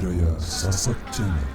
Budaya Sasak Channel.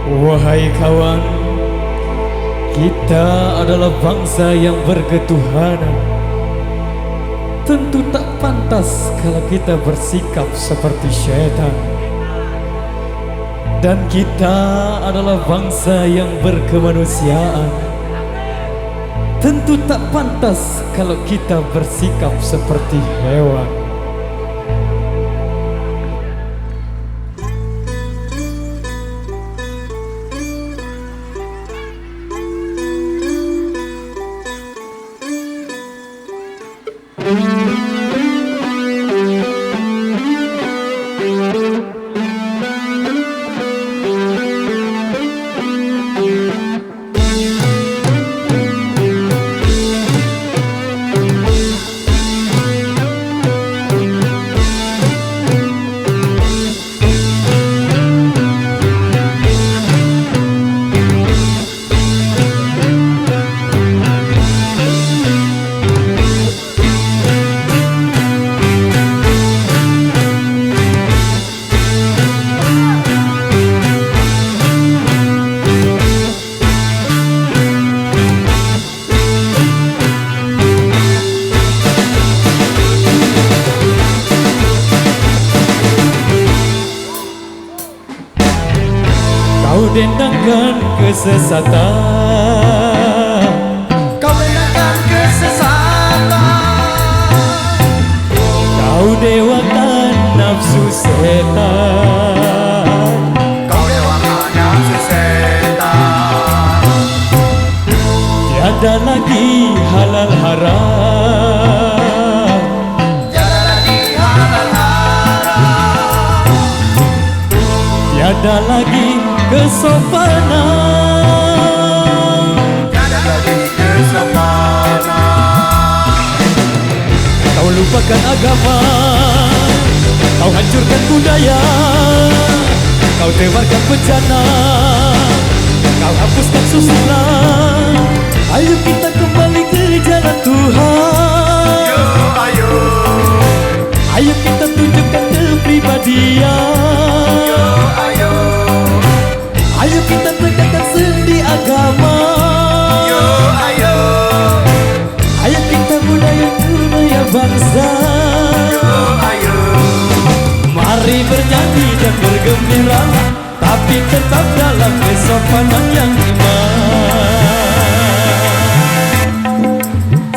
Wahai kawan, kita adalah bangsa yang berketuhanan. Tentu tak pantas kalau kita bersikap seperti syaitan. Dan kita adalah bangsa yang berkemanusiaan. Tentu tak pantas kalau kita bersikap seperti hewan. Kau dendangkan kesesatan, Kau dendangkan kesesatan, kau dewakan nafsu setan, Kau dewakan nafsu setan. tiada lagi halal haram, Tiada lagi halal haram, tiada lagi kesopanan. tiada lagi kesopanan. Kau lupakan agama, kau hancurkan budaya, kau tebarkan bencana, kau hapuskan susunan. Ayo kita kembali ke jalan Tuhan. Yo, ayo, Ayo kita tunjukkan kepribadian. yo, ayo, Ayo kita tegakkan sendi agama. yo, ayo, Ayo kita budaya bangsa. yo, ayo. Mari bernyanyi dan bergembira, tapi tetap dalam kesopanan yang iman.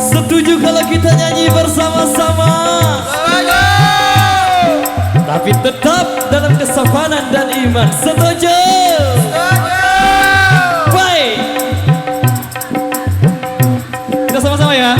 Setuju kalau kita nyanyi bersama-sama, tapi tetap dalam kesopanan dan iman. Setuju? Baik, kita sama-sama ya.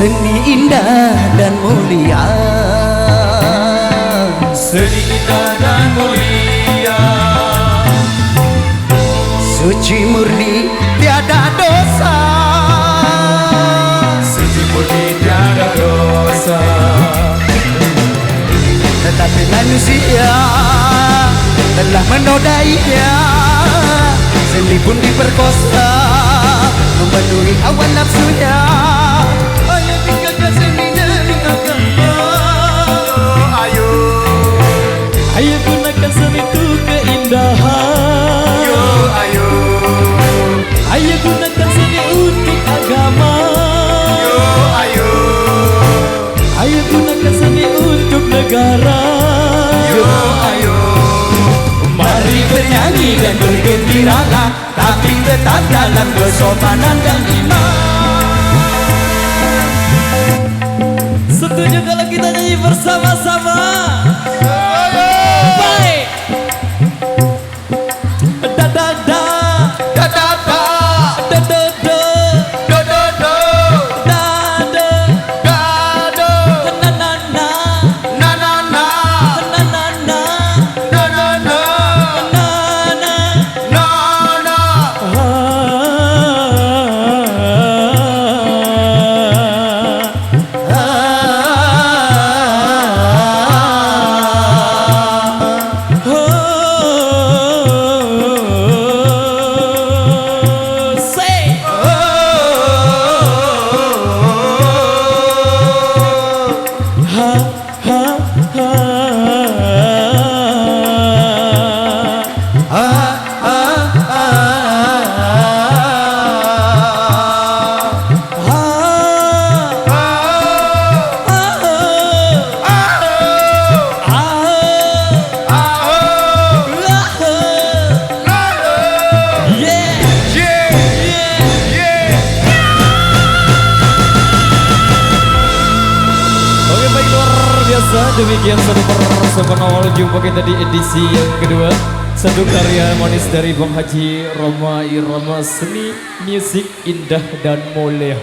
Seni indah dan mulia, Seni indah dan mulia, suci murni tiada dosa, suci murni tiada dosa. tetapi manusia telah menodainya. Seni pun diperkosa, memenuhi hawa nafsunya. Hanya tinggalkan seni dari agama. Ayo, Ayo gunakan seni itu keindahan. yo, ayo, Ayo gunakan seni untuk agama. yo, ayo, Ayo gunakan seni untuk negara. yo, ayo. Mari bernyanyi dan bergembiralah, tapi tetap dalam kesopanan dan iman. Setuju kalau kita nyanyi bersama-sama? Baik. Da da da, Da da da, da da da, do do do, da da, da do, na na na, na na na, na na na, na na na, na na. na na. Demikian satu persembahan awal jumpa kita di edisi yang kedua. Satu karya manis dari Bang Haji Roma Irama, seni musik indah dan mulia.